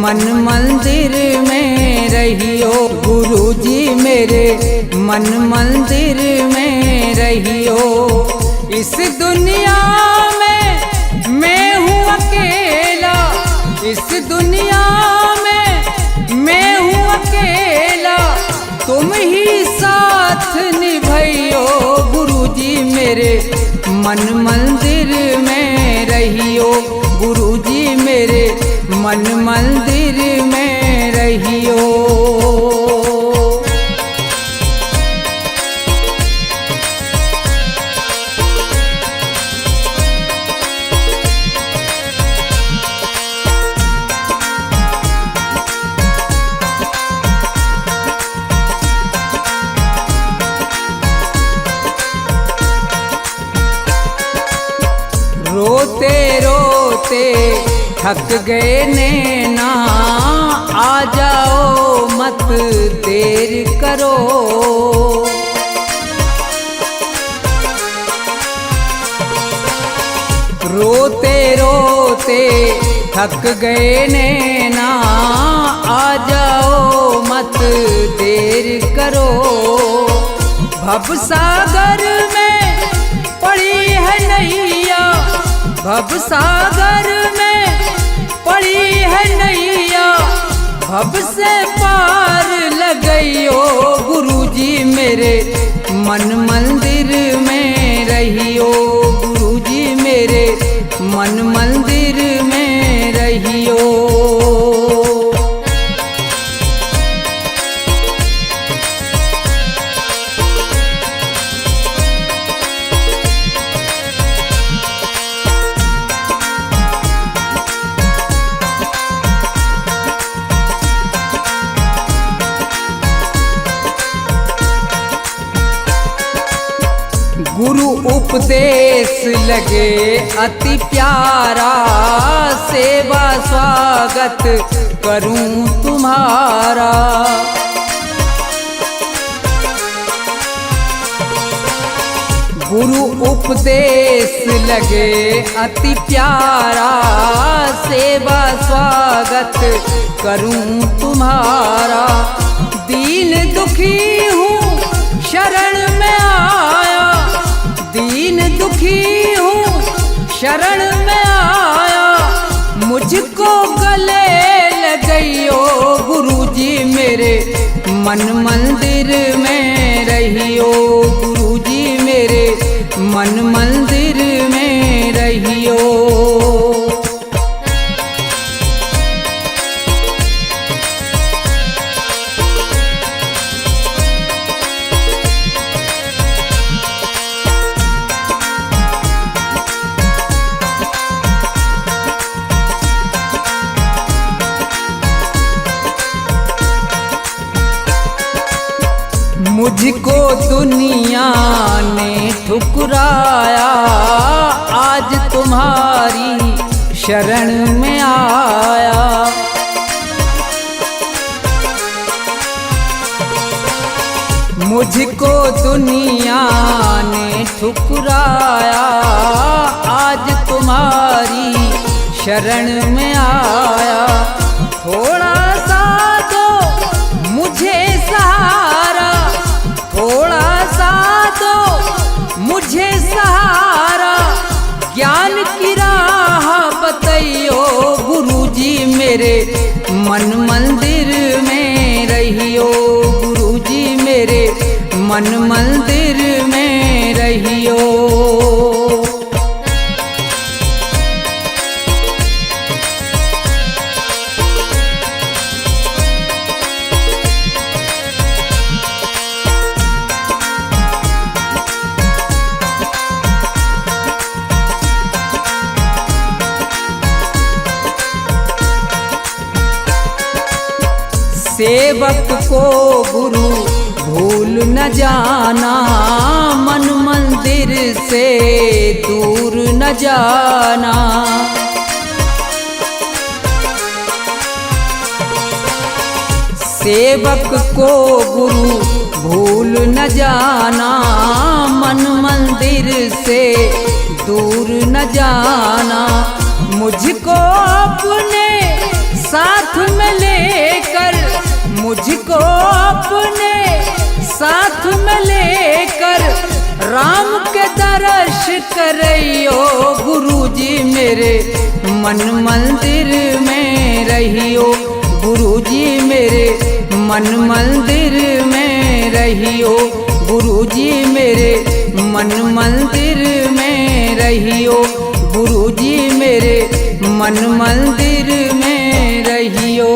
मन मंदिर में रहियो। गुरुजी मेरे मन मंदिर में रहियो। इस दुनिया में मैं हूँ अकेला, इस दुनिया में मैं हूँ अकेला, तुम ही साथ निभाइयो। गुरुजी मेरे मन मंदिर में रहियो। गुरुजी मेरे मन मंदिर में रहियो। रोते रोते थक गए नैना, आ जाओ मत देर करो। रोते रोते थक गए नैना, आ जाओ मत देर करो। भवसागर में पड़ी है नैया, भवसागर में पड़ी है नैया, भव से पार लगइयो। गुरुजी मेरे मन मंदिर में रहियो। गुरुजी मेरे मन मंदिर में रहियो। गुरु उपदेश लगे अति प्यारा, सेवा स्वागत करूं तुम्हारा। गुरु उपदेश लगे अति प्यारा, सेवा स्वागत करूं तुम्हारा। दीन दुखी हूँ शरण में आया, दीन दुखी हूँ शरण में आया, मुझको गले लगइयो। गुरुजी मेरे मन मंदिर में रहियो। गुरुजी मेरे मन मंदिर में रहियो। मुझको दुनिया ने ठुकराया, आज तुम्हारी शरण में आया। मुझको दुनिया ने ठुकराया, आज तुम्हारी शरण में आया। थोड़ा सा दो मुझे सहारा, थोड़ा सा दो मुझे सहारा, ज्ञान की राह बताइयो। गुरुजी मेरे मन मंदिर में रहियो। गुरुजी मेरे मन मंदिर में रहियो। सेवक को गुरु भूल न जाना, मन मंदिर से दूर न जाना। सेवक को गुरु भूल न जाना, मन मंदिर से दूर न जाना। मुझको अपने साथ साथ में लेकर मुझको अपने साथ में लेकर राम के दर्श करियो गुरुजी मेरे मन मंदिर में रहियो गुरुजी मेरे मन मंदिर में रहियो गुरुजी मेरे मन मंदिर में रहियो गुरुजी मेरे मन मंदिर में रहियो।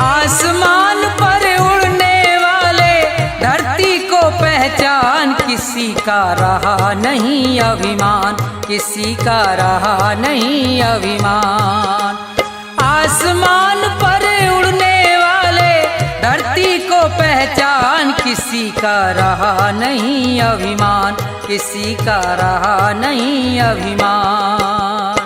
आसमान पर उड़ने वाले धरती को पहचान किसी का रहा नहीं अभिमान किसी का रहा नहीं अभिमान। आसमान पर उड़ने वाले धरती को पहचान किसी का रहा नहीं अभिमान किसी का रहा नहीं अभिमान।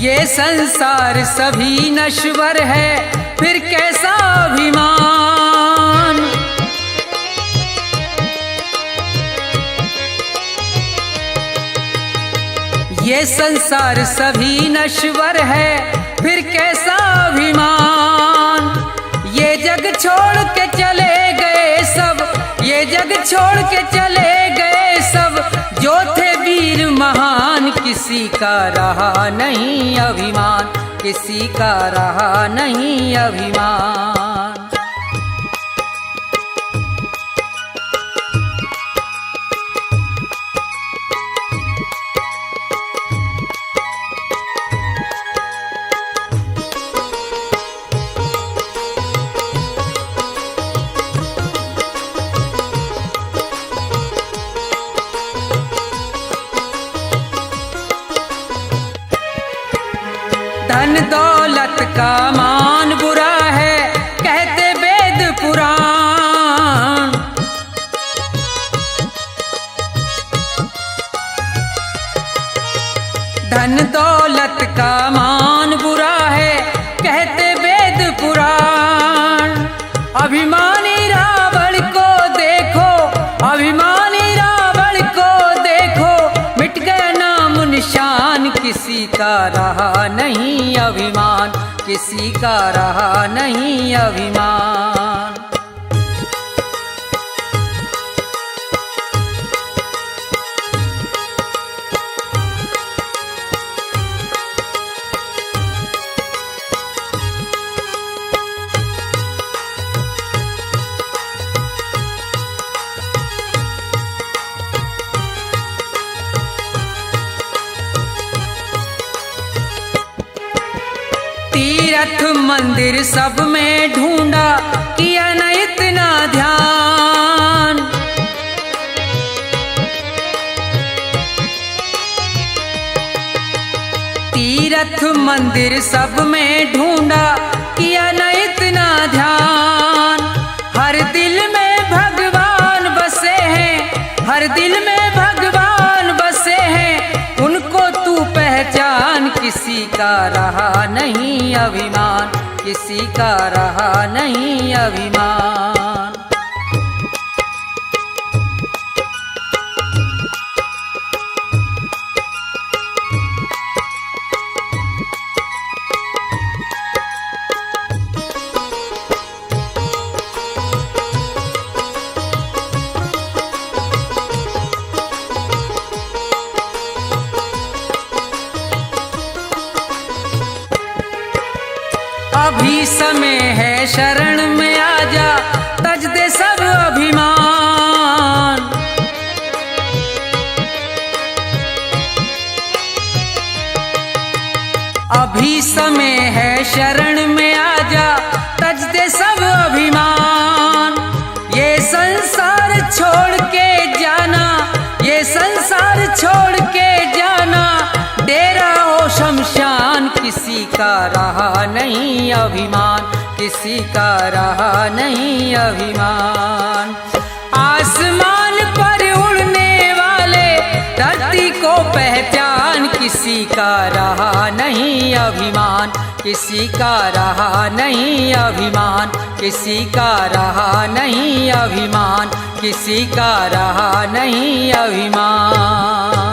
ये संसार सभी नश्वर है फिर कैसा अभिमान। ये संसार सभी नश्वर है फिर कैसा अभिमान। ये जग छोड़ के चले गए सब ये जग छोड़ के चले गए सब जो थे वीर महान किसी का रहा नहीं अभिमान किसी का रहा नहीं अभिमान। धन दौलत का मान बुरा है कहते वेद पुराण। धन दौलत का मान बुरा है कहते वेद पुराण। अभिमानी रावण को देखो अभिमानी रावण को देखो मिट गया नाम निशान किसी का रहा नहीं अभिमान किसी का रहा नहीं अभिमान। तीर्थ मंदिर सब में ढूंढा किया न इतना ध्यान। तीर्थ मंदिर सब में ढूंढा किया न इतना ध्यान। हर दिल में भगवान बसे हैं हर दिल में भगवान बसे हैं उनको तू पहचान किसी का रहा नहीं अभिमान किसी का रहा नहीं अभिमान। अभी समय है शरण में आजा तज दे सब अभिमान। अभी समय है शरण में आजा, तज दे सब अभिमान। ये संसार छोड़ के जाना, ये संसार छोड़ के जाना, डेरा हो शमशान। किसी का रहा नहीं अभिमान, किसी का रहा नहीं अभिमान। आसमान पर उड़ने वाले धरती को पहचान, किसी का रहा नहीं अभिमान, किसी का रहा नहीं अभिमान, किसी का रहा नहीं अभिमान, किसी का रहा नहीं अभिमान।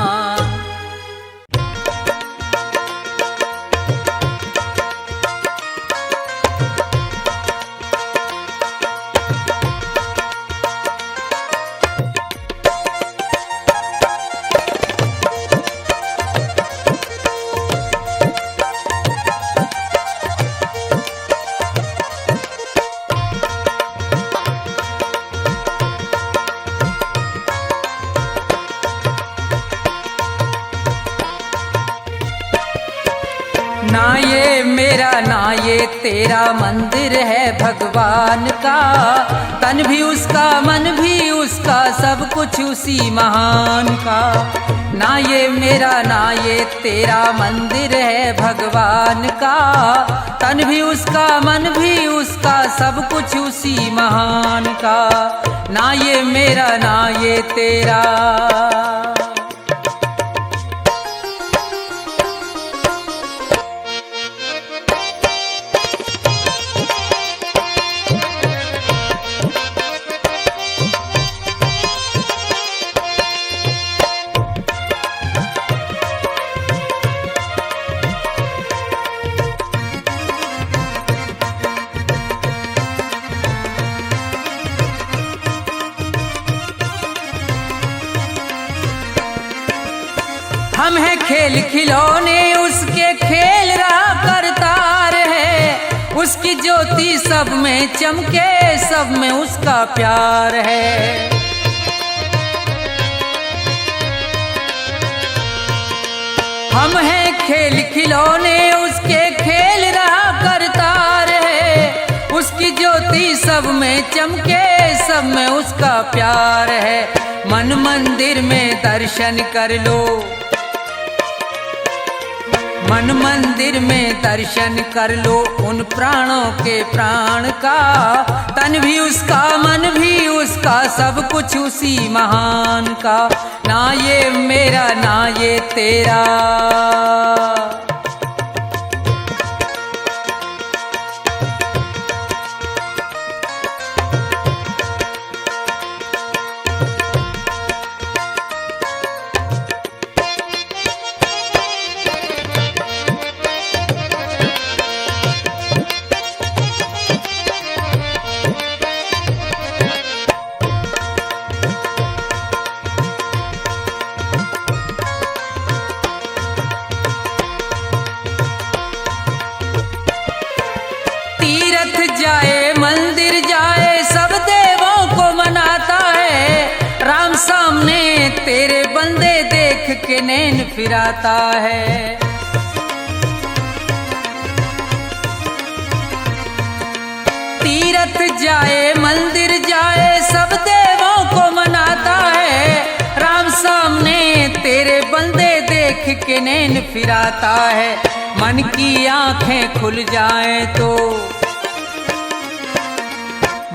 ना ये मेरा ना ये तेरा मंदिर है भगवान का, तन भी उसका मन भी उसका सब कुछ उसी महान का। ना ये मेरा ना ये तेरा मंदिर है भगवान का, तन भी उसका मन भी उसका सब कुछ उसी महान का। ना ये मेरा ना ये तेरा। हम हैं खेल खिलौने उसके, खेल रहा करतार है। उसकी ज्योति सब में चमके, सब में उसका प्यार है। हम हैं खेल खिलौने उसके, खेल रहा करतार है। उसकी ज्योति सब में चमके, सब में उसका प्यार है। मन मंदिर में दर्शन कर लो, मन मंदिर में दर्शन कर लो उन प्राणों के प्राण का। तन भी उसका मन भी उसका सब कुछ उसी महान का। ना ये मेरा ना ये तेरा। जाए मंदिर जाए सब देवों को मनाता है। राम सामने तेरे बंदे देख के नैन फिराता है। तीरथ जाए मंदिर जाए सब देवों को मनाता है। राम सामने तेरे बंदे देख के नैन फिराता है। मन की आंखें खुल जाएं तो,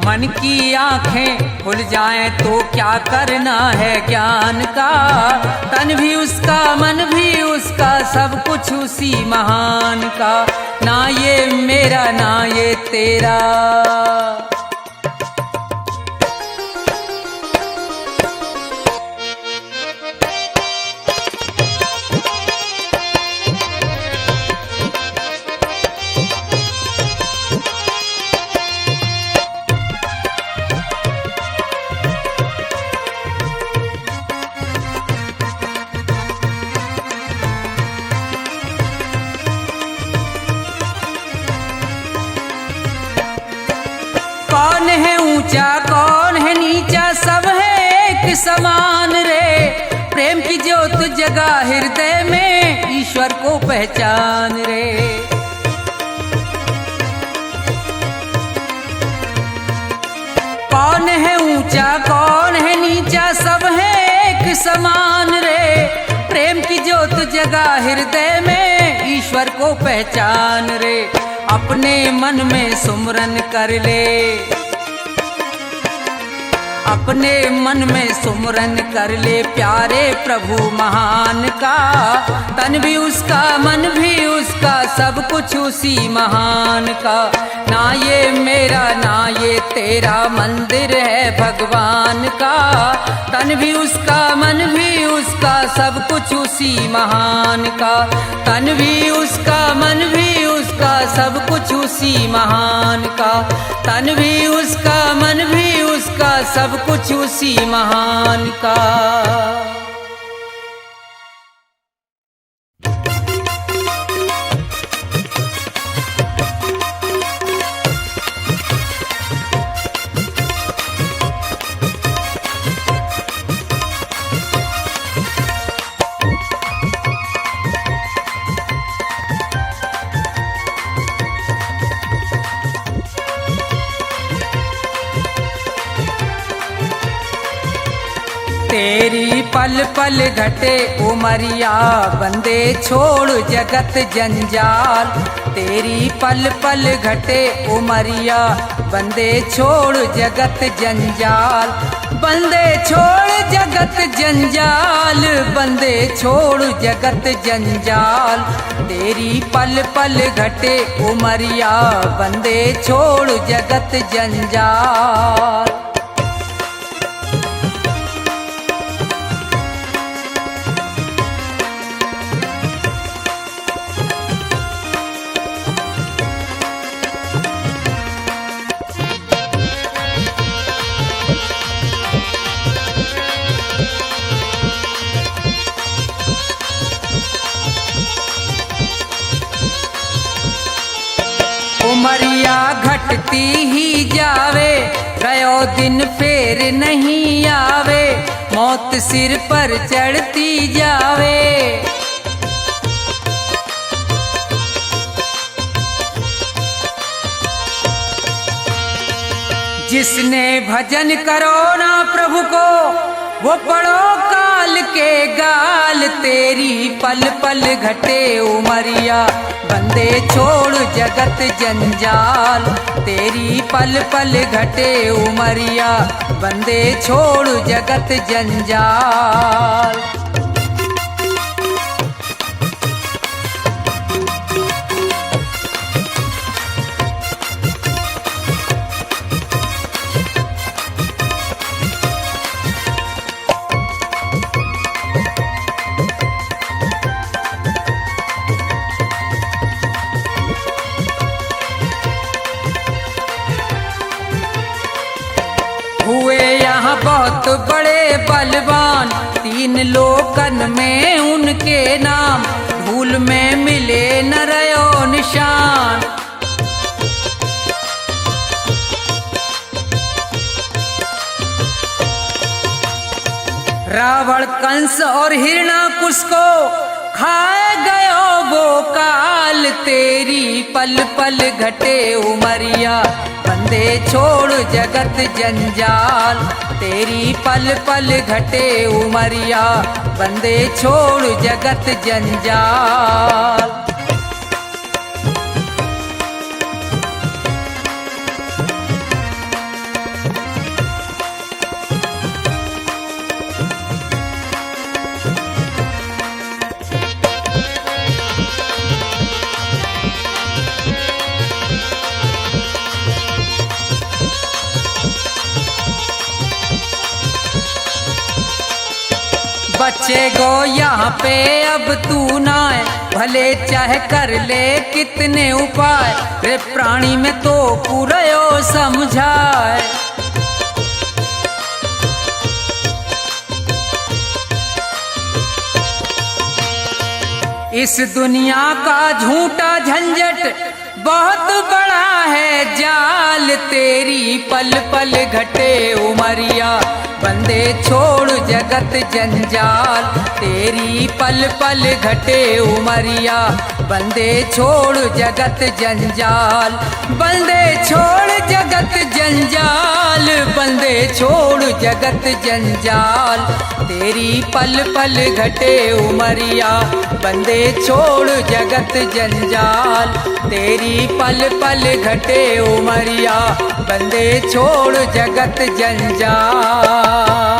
मन की आंखें खुल जाएं तो क्या करना है ज्ञान का। तन भी उसका मन भी उसका सब कुछ उसी महान का। ना ये मेरा ना ये तेरा। कौन है ऊंचा कौन है नीचा, सब है एक समान रे। प्रेम की ज्योत जगा हृदय में, ईश्वर को पहचान रे। कौन है ऊंचा कौन है नीचा, सब है एक समान रे। प्रेम की ज्योत जगा हृदय में, ईश्वर को पहचान रे। अपने मन में सुमरन कर ले, अपने मन में सुमरन कर ले प्यारे प्रभु महान का। तन भी उसका मन भी उसका, सब कुछ उसी महान का। ना ये मेरा ना ये तेरा मंदिर है भगवान का। तन भी उसका मन भी उसका, सब कुछ उसी महान का। तन भी उसका मन भी उसका, सब कुछ उसी महान का। तन भी उसका मन भी उसका, सब कुछ उसी महान का। तेरी पल पल घटे उमरिया, बंदे छोड़ जगत जंजाल। तेरी पल पल घटे उमरिया, बंदे छोड़ जगत जंजाल। बंदे छोड़ जगत जंजाल, बंदे छोड़ जगत जंजाल। तेरी पल पल घटे उमरिया, बंदे छोड़ जगत जंजाल। उमरिया घटती ही जावे, गयो दिन फेर नहीं आवे। मौत सिर पर चढ़ती जावे, जिसने भजन करो ना प्रभु को, वो पड़ो काल के गाल। तेरी पल पल घटे उमरिया, बंदे छोड़ जगत जंजाल। तेरी पल पल घटे उमरिया, बंदे छोड़ जगत जंजाल। हुए यहाँ बहुत बड़े बलवान, तीन लोकन में उनके नाम। धूल में मिले न रयो निशान, रावण कंस और हिरणाकुश को खाए गयो वो काल। तेरी पल पल घटे उमरिया, बंदे छोड़ जगत जंजाल। तेरी पल पल घटे उमरिया, बंदे छोड़ जगत जंजाल। बच्चे गो यहाँ पे अब तू ना है, भले चाहे कर ले कितने उपाय। रे प्राणी में तो पूरयो समझाए, इस दुनिया का झूठा झंझट बहुत बड़ा है जाल। तेरी पल पल घटे उमरिया, बंदे छोड़ जगत जंजाल। तेरी पल पल घटे उमरिया, बंदे छोड़ जगत जंजाल, बंदे छोड़ जगत जंजाल, बंदे छोड़ जगत जंजाल। तेरी पल पल घटे उमरिया, बंदे छोड़ जगत जंजाल। तेरी पल पल घटे उमरिया, बंदे छोड़ जगत जंजाल।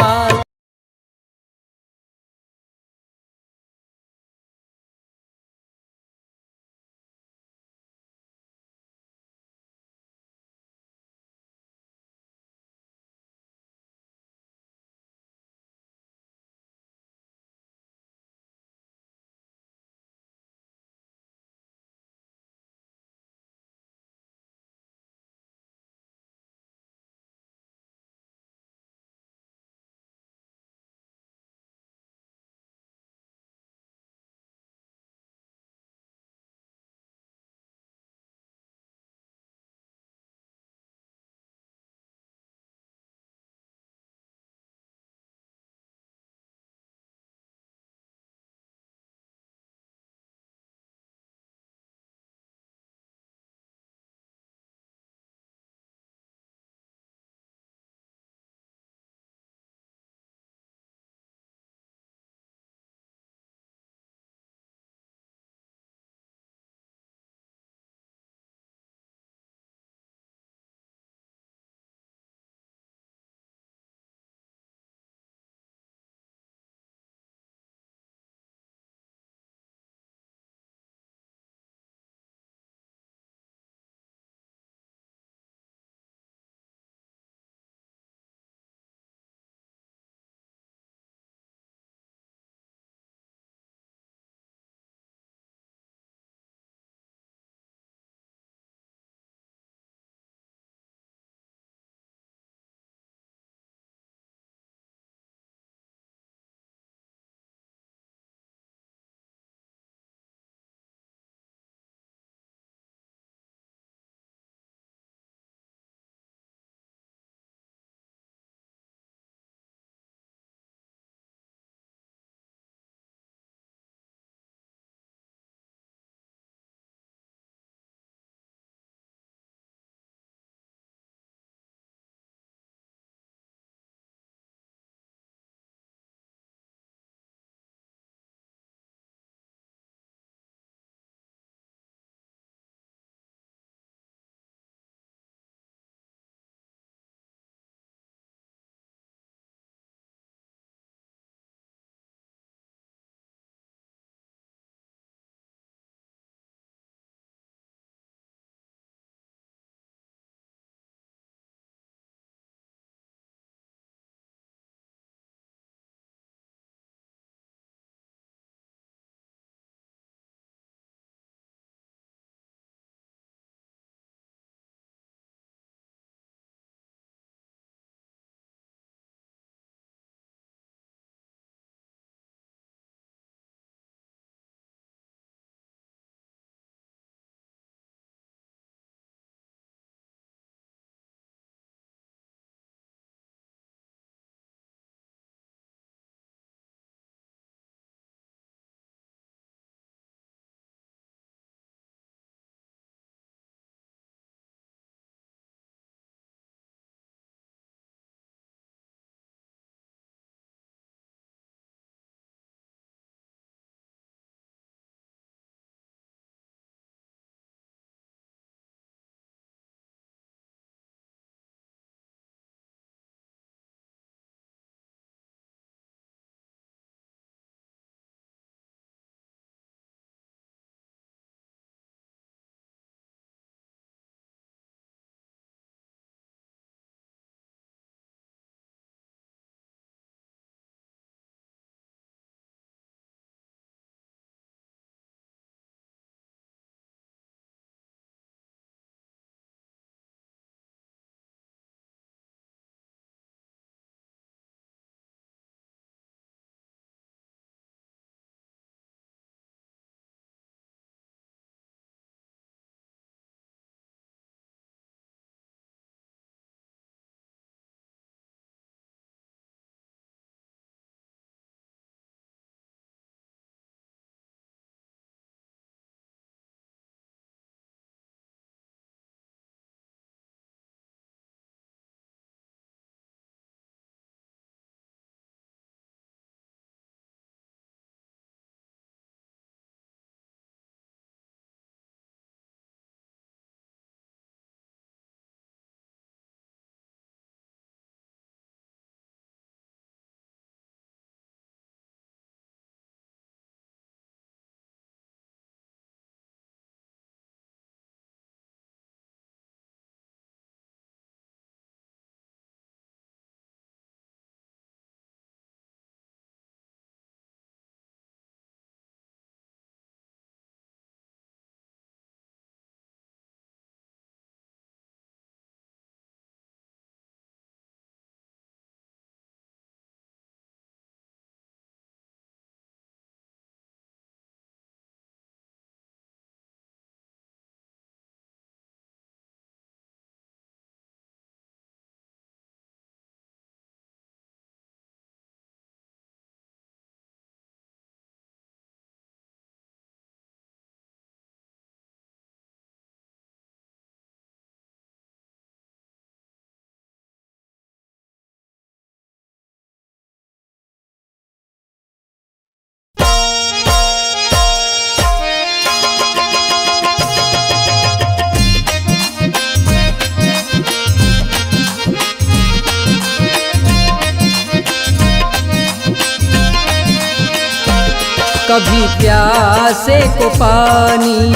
कभी प्यासे को पानी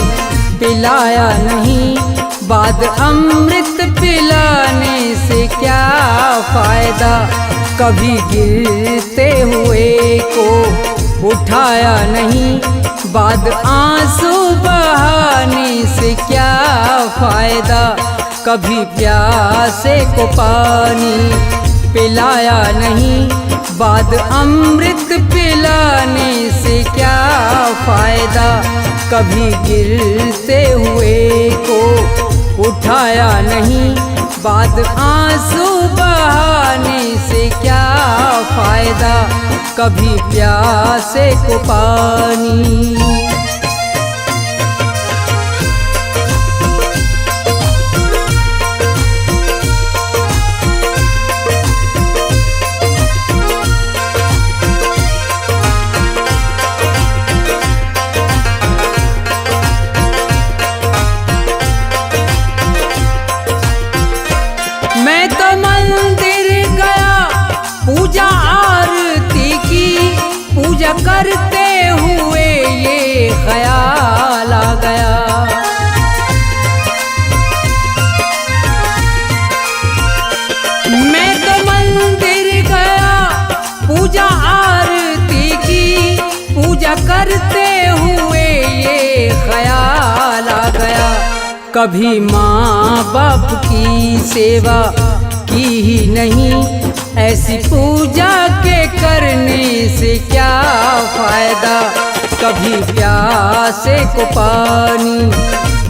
पिलाया नहीं, बाद अमृत पिलाने से क्या फायदा। कभी गिरते हुए को उठाया नहीं, बाद आंसू बहाने से क्या फायदा। कभी प्यासे को पानी पिलाया नहीं, बाद अमृत पिलाने से क्या फायदा। कभी गिरते हुए को उठाया नहीं, बाद आंसू बहाने से क्या फायदा। कभी प्यासे को पानी। मैं तो मंदिर गया, पूजा आरती की, पूजा करते हुए ये ख्याल आ गया। मैं तो मंदिर गया, पूजा आरती की, पूजा करते हुए ये ख्याल आ गया। कभी माँ बाप की सेवा की ही नहीं, ऐसी पूजा के करने से क्या फायदा। कभी प्यासे को पानी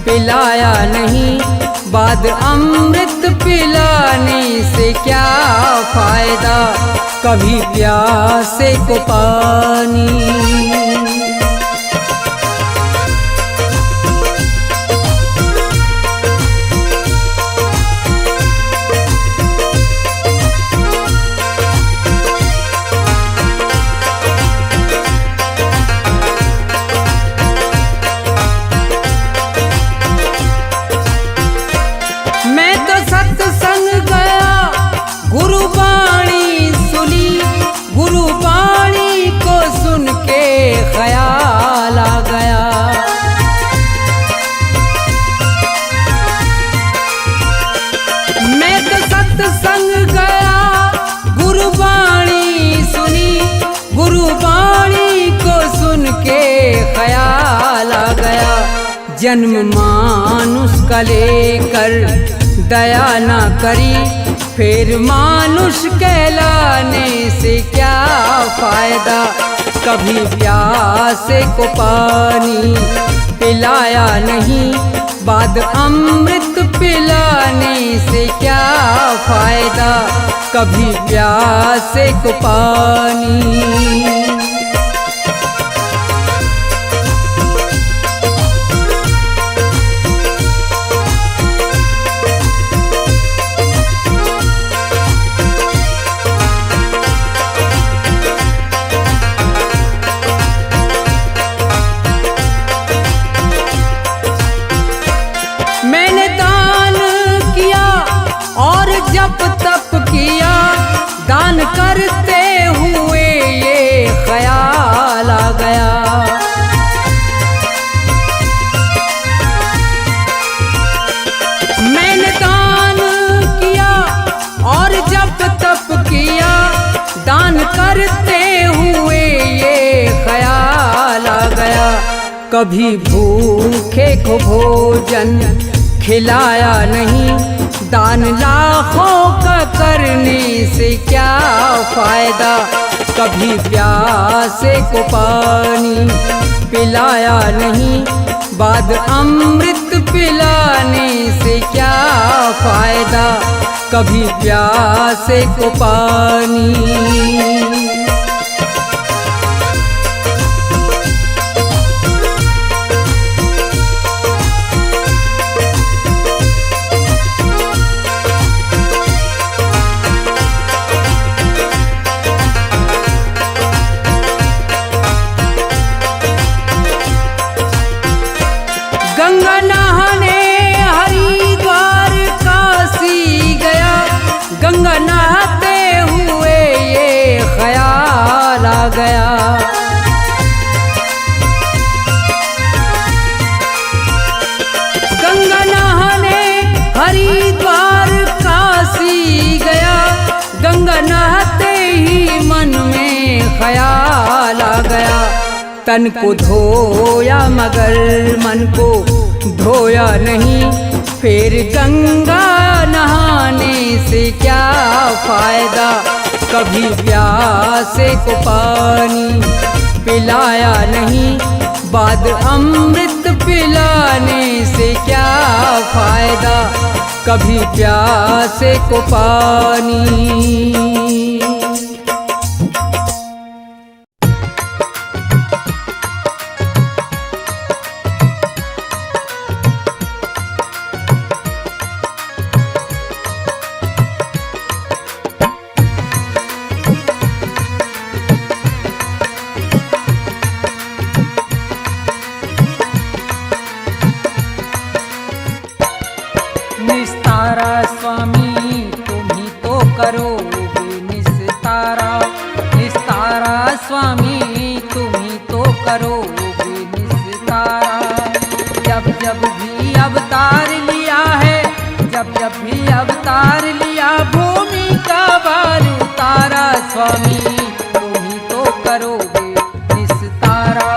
पिलाया नहीं, बाद अमृत पिलाने से क्या फायदा। कभी प्यासे को पानी। मैं तो सत्संग गया, गुरुवाणी सुनी, गुरुवाणी को सुन के ख्याल आ गया। मैं तो सत्संग गया, गुरुवाणी सुनी, गुरुवाणी को सुन के ख्याल आ गया। जन्म मानुष का लेकर दया न करी, फिर मानुष कहलाने से क्या फायदा। कभी प्यासे को पानी पिलाया नहीं, बाद अमृत पिलाने से क्या फायदा। कभी प्यासे को पानी। मैंने दान किया और जप तप किया, दान करते हुए ये ख्याल आ गया। मैंने दान किया और जप तप किया, दान करते हुए ये ख्याल आ गया। कभी भूखे को भोजन खिलाया नहीं, दान लाखों का करने से क्या फायदा। कभी प्यासे को पानी पिलाया नहीं, बाद अमृत पिलाने से क्या फायदा। कभी प्यासे को पानी। गंगा नहाने हरिद्वार काशी गया, गंगा नहाते हुए ये ख्याल तन को धोया मगर मन को धोया नहीं, फिर गंगा नहाने से क्या फायदा। कभी प्यासे को पानी पिलाया नहीं, बाद अमृत पिलाने से क्या फायदा। कभी प्यासे को पानी। निस्तारा स्वामी तुम ही तो करोगे निस्तारा, निस्तारा स्वामी तुम ही तो करोगे निस्तारा। जब जब भी अवतार लिया है, जब जब भी अवतार लिया, भूमि का भार उतारा। स्वामी तुम ही तो करोगे निस्तारा,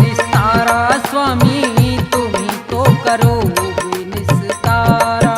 निस्तारा स्वामी तुम ही तो करोगे निस्तारा।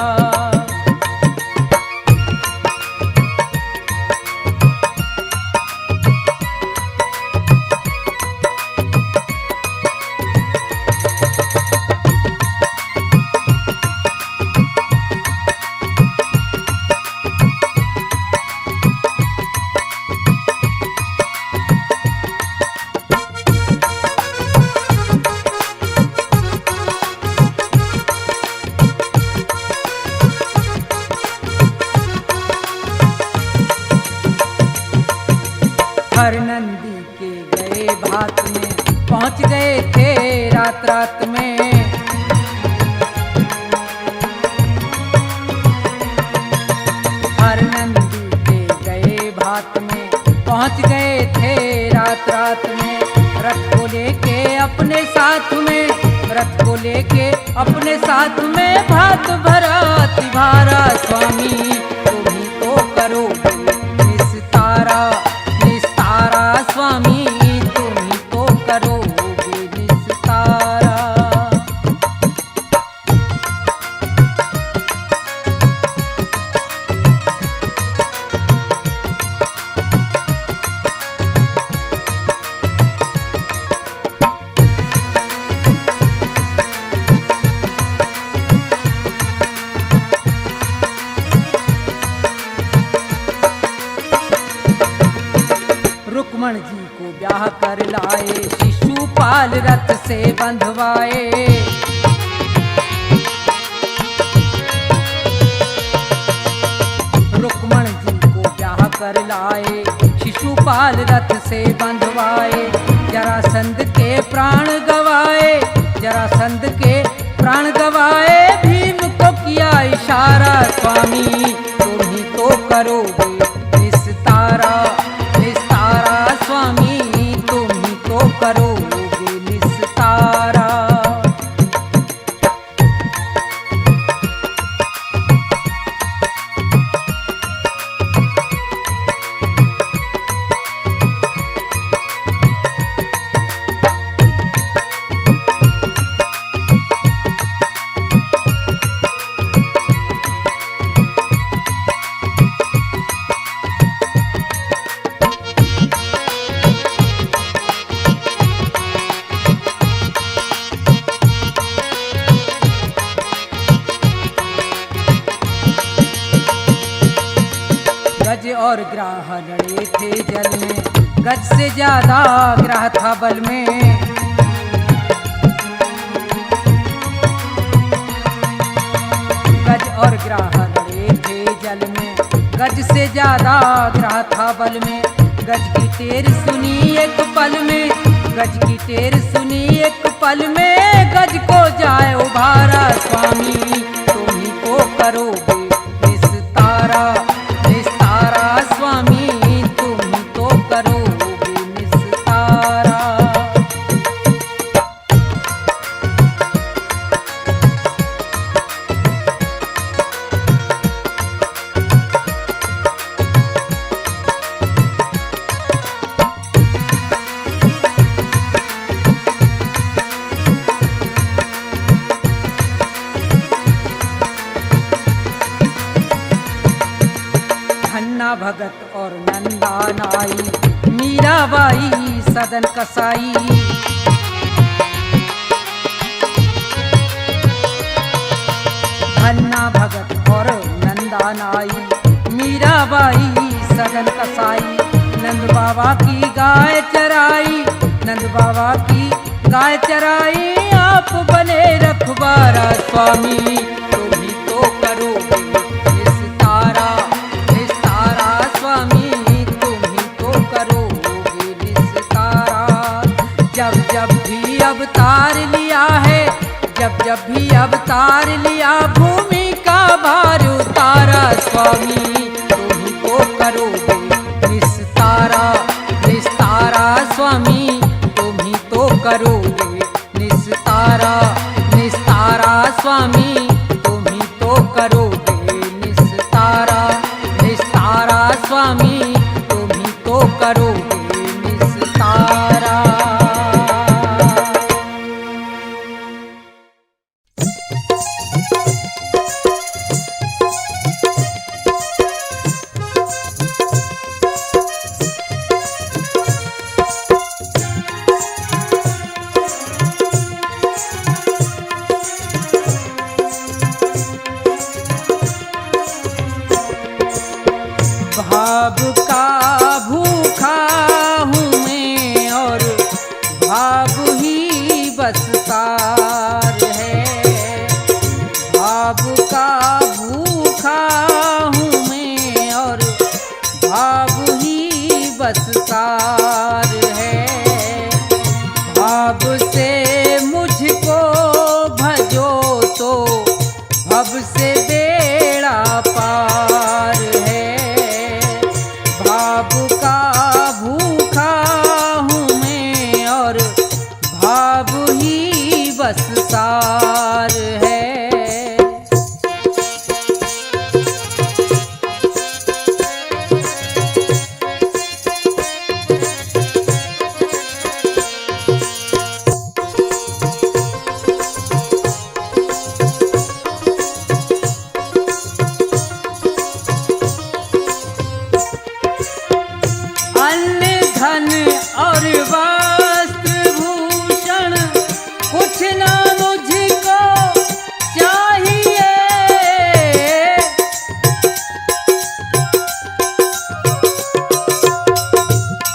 हर नंदी के गए भात में, पहुंच गए थे रात रात में। हर नंदी के गए भात में, पहुंच गए थे रात रात में। रथ को लेके अपने साथ में, रथ को लेके अपने साथ में, भात भरा तिभारा। स्वामी तुम ही तो करोगे निस्तारा, निस्तारा स्वामी तुम ही तो करोगे निस्तारा। रुक्मण जी को ब्याह कर लाए, शिशुपाल रथ से बंधवाए। रुक्मण जी को ब्याह कर लाए, शिशुपाल रथ से बंधवाए। जरासंध के प्राण गवाए, जरासंध के प्राण गवाए। भीम को किया इशारा, स्वामी तुम ही तो करोगे निस्तारा, निस्तारा स्वामी तुम ही तो करोगे निस्तारा। गज और ग्राह लड़े थे जल में, गज से ज्यादा ग्राह था बल में। गज और ग्राह लड़े थे जल में, गज से ज्यादा ग्राह था बल में। गज की टेर सुनी एक पल में, गज की टेर सुनी एक पल में। गज को जाए उभारा, स्वामी तुम ही तो करोगे निस्तारा, निस्तारा स्वामी तुम ही तो करोगे निस्तारा। धन्ना भगत और नंदा नाई, मीराबाई सदन कसाई। धन्ना भगत और नंदा नाई, मीराबाई सदन कसाई। नंद बाबा की गाय चराई, नंद बाबा की गाय चराई। आप बने रखवारा स्वामी, तुम ही तो करोगे निस्तारा, निस्तारा स्वामी, तुम ही तो करोगे निस्तारा। जब जब भी अवतार लिया है, जब जब भी अवतार लिया, भूमि का भार उतारा स्वामी, तुम ही तो करोगे निस्तारा, निस्तारा स्वामी, तुम ही तो करोगे निस्तारा, निस्तारा स्वामी, तुम ही तो करोगे निस्तारा, निस्तारा स्वामी, तुम ही तो करोगे निस्तारा। भाव का भूखा हूँ मैं और भाव ही बस सार है। भाव का भूखा हूँ मैं और भाव ही बस सार है। भाव से मुझको भजो तो भव से बेड़ा पार है। भाव का भूखा हूँ मैं और भाव ही बस सार है। धन और वस्त्र भूषण कुछ ना मुझको चाहिए।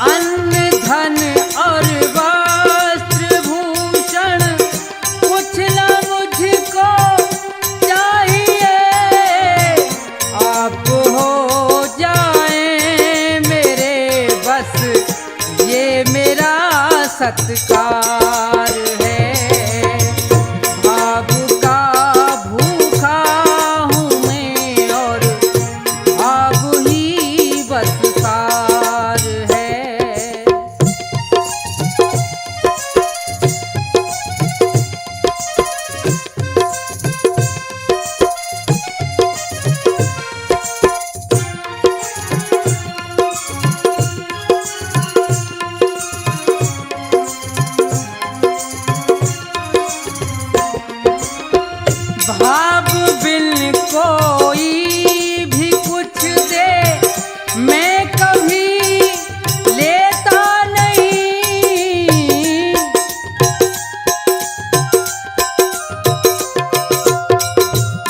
अन्न धन और वस्त्र भूषण कुछ ना मुझको चाहिए। आप हो जाए मेरे बस ये मेरा सत्कार है। भाव का भूखा हूँ मैं और भाव ही बस सार है। भाव बिन कोई भी कुछ दे मैं कभी लेता नहीं।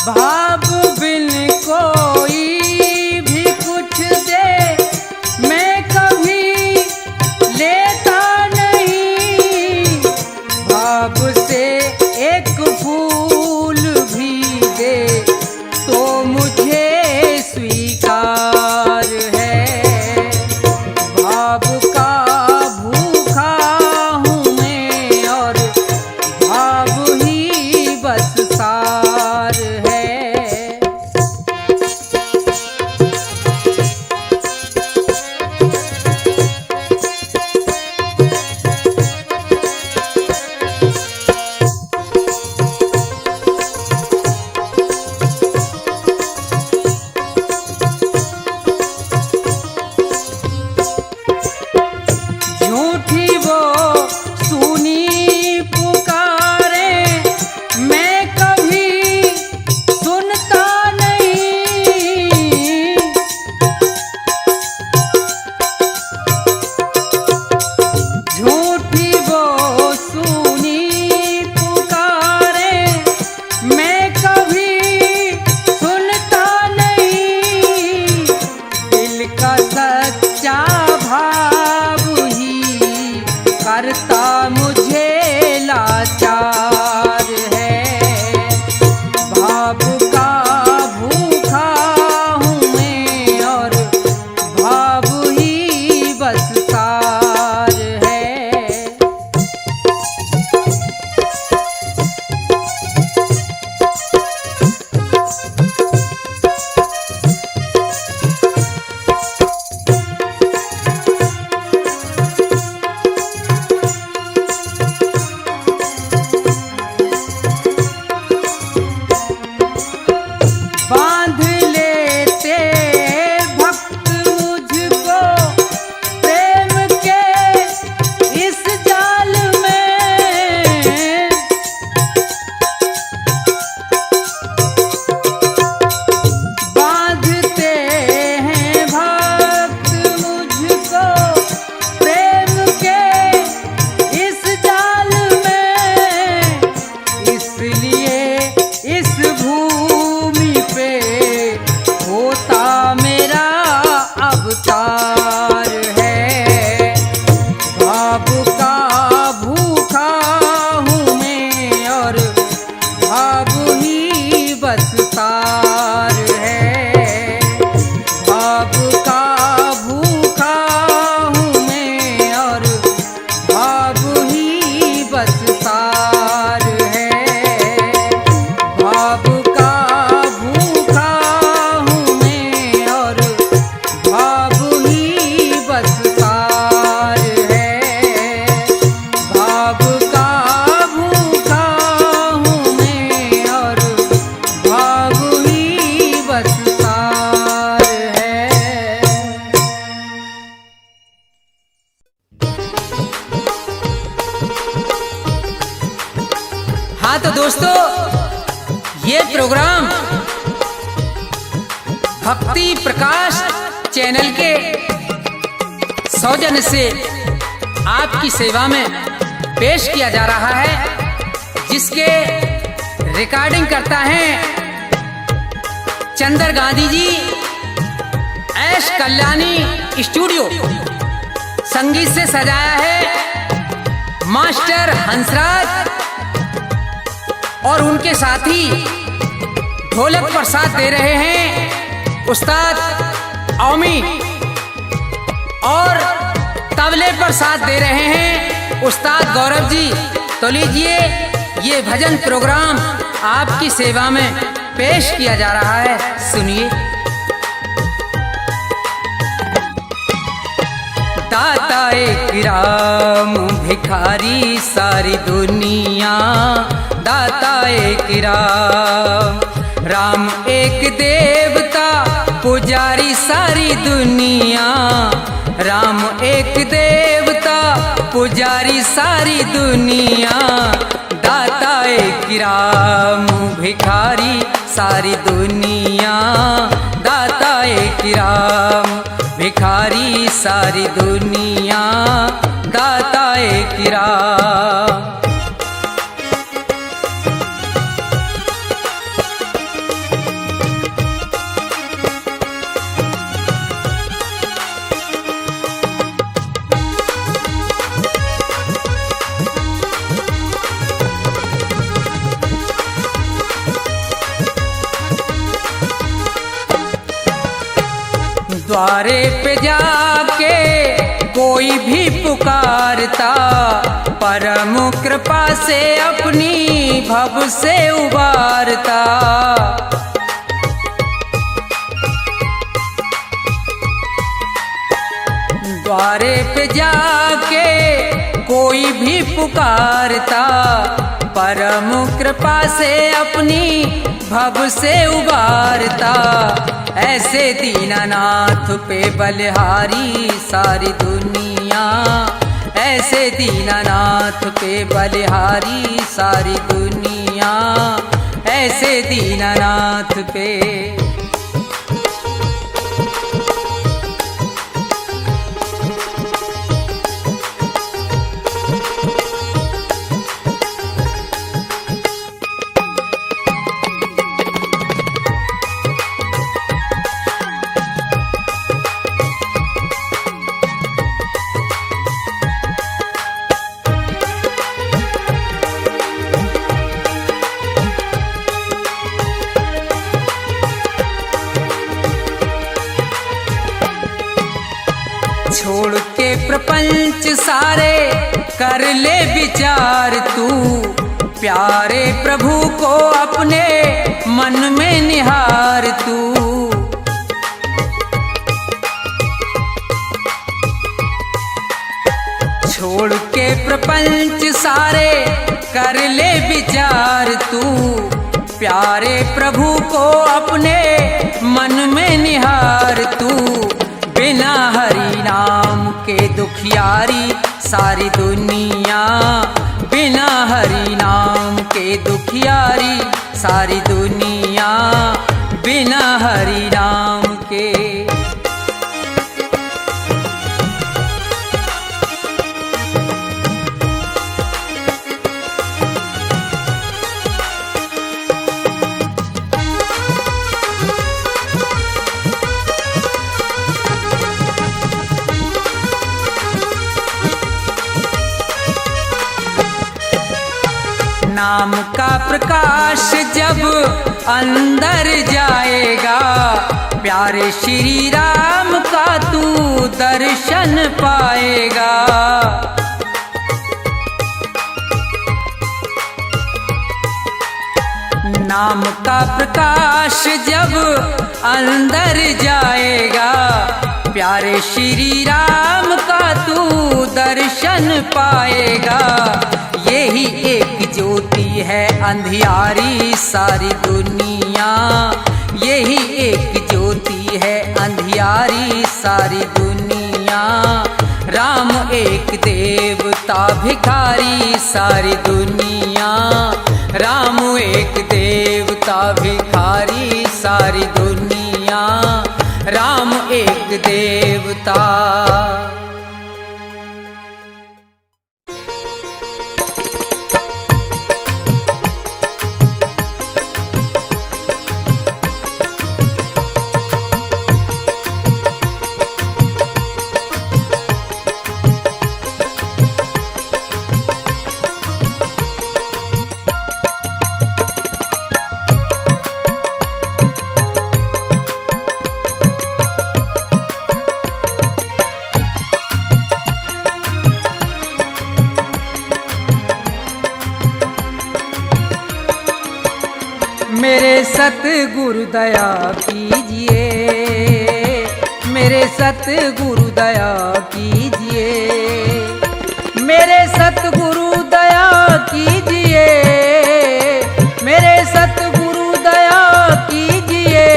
भाव बिन कोई भी कुछ दे मैं कभी लेता नहीं। भाव से एक फूल भी दे तो मुझे स्वीकार है। भाव का भूखा हूँ मैं और भाव ही बस सार है। हाँ तो दोस्तों, ये प्रोग्राम भक्ति प्रकाश चैनल के सौजन्य से आपकी सेवा में पेश किया जा रहा है, जिसके रिकॉर्डिंग करता है चंदर गांधी जी, एस कल्याणी स्टूडियो। संगीत से सजाया है मास्टर हंसराज और उनके साथी ढोलक पर साथ दे रहे हैं उस्ताद ओमी और तबले पर साथ दे रहे हैं उस्ताद गौरव जी। तो लीजिए, ये भजन प्रोग्राम आपकी सेवा में पेश किया जा रहा है, सुनिए। दाता एक राम भिखारी सारी दुनिया, दाता एक राम, राम एक देवता पुजारी सारी दुनिया, राम एक देवता पुजारी सारी दुनिया, दाता एक राम भिखारी सारी दुनिया, दाता एक राम भिखारी सारी दुनिया, दाता एक राम। द्वारे पे जाके कोई भी पुकारता, परम कृपा से अपनी भव से उबारता। द्वारे पे जाके कोई भी पुकारता, परम कृपा से अपनी भव से उबारता। ऐसे दीनानाथ पे बलिहारी सारी दुनिया, ऐसे दीनानाथ पे बलिहारी सारी दुनिया, ऐसे दीनानाथ पे। छोड़ के प्रपंच सारे कर ले विचार तू, प्यारे प्रभु को अपने मन में निहार तू। छोड़ के प्रपंच सारे कर ले विचार तू, प्यारे प्रभु को अपने मन में निहार तू। बिना हरि नाम के दुखियारी सारी दुनिया, बिना हरि नाम के दुखियारी सारी दुनिया, बिना हरि नाम के। नाम का प्रकाश जब अंदर जाएगा, प्यारे श्री राम का तू दर्शन पाएगा। नाम का प्रकाश जब अंदर जाएगा, प्यारे श्री राम का तू दर्शन पाएगा। यही एक ज्योति है अंधियारी सारी दुनिया, यही एक ज्योति है अंधियारी सारी दुनिया। राम एक देवता भिखारी सारी दुनिया, राम होता। मेरे सतगुरु दया कीजिए, मेरे सतगुरु दया कीजिए, मेरे सतगुरु दया कीजिए, मेरे सतगुरु दया कीजिए,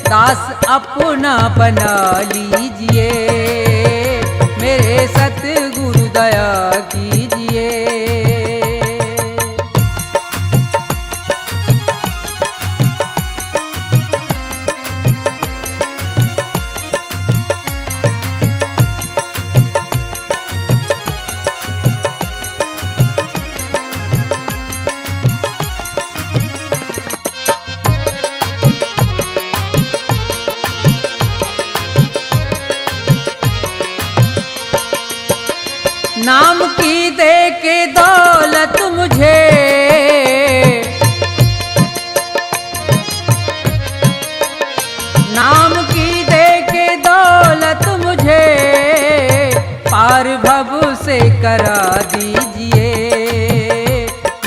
दास अपना बना लीजिए, मेरे सतगुरु दया कीजिए। नाम की दे के दौलत मुझे, नाम की दे के दौलत मुझे, पार भव से करा दीजिए,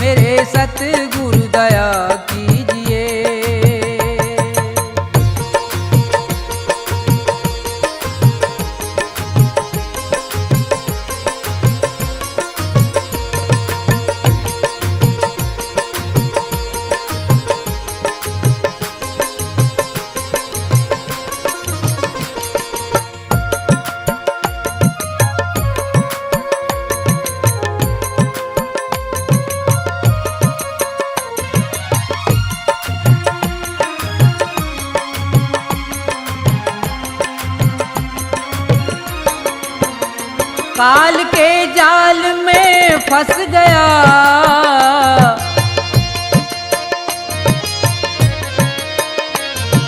मेरे सतगुरु दया कीजिए। काल के जाल में फंस गया,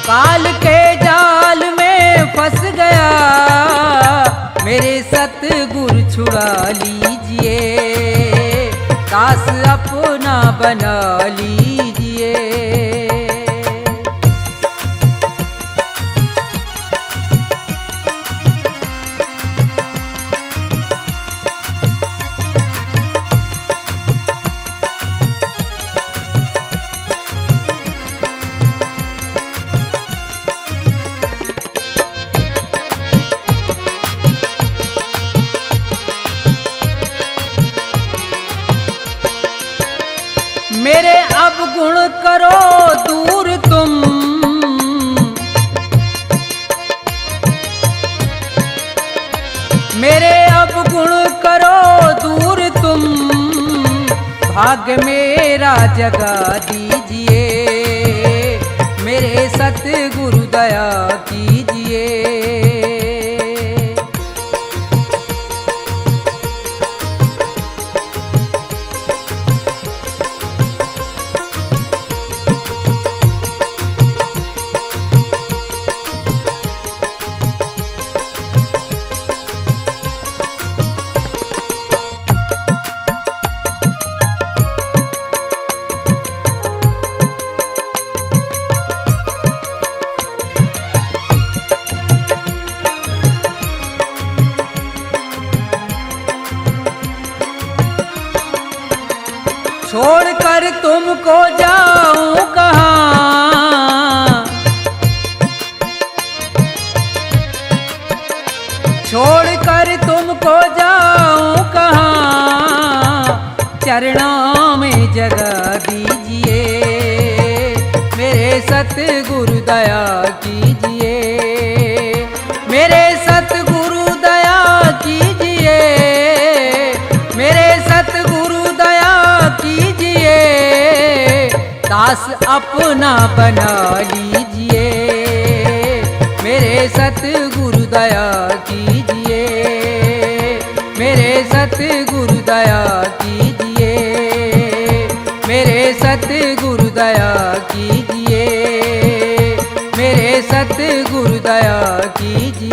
काल के जाल में फंस गया, मेरे सतगुरु छुड़ा लीजिए, दास अपना बना लीजिए। मेरे अवगुण करो दूर तुम, मेरे अवगुण करो दूर तुम, भाग्य मेरा जगा दीजिए, मेरे सतगुरु दया कीजिए। छोड़कर तुमको जाऊं कहाँ, छोड़कर तुमको जाऊं कहाँ, चरणों में जगा दीजिए, मेरे सतगुरु दया कीजिए, मेरे सतगुरु दया कीजिए, मेरे सतगुरु दया कीजिए, दास अपना बना लीजिए, मेरे सतगुरु दया कीजिए, मेरे सतगुरु दया कीजिए, मेरे सतगुरु दया कीजिए, मेरे सतगुरु दया कीजिए।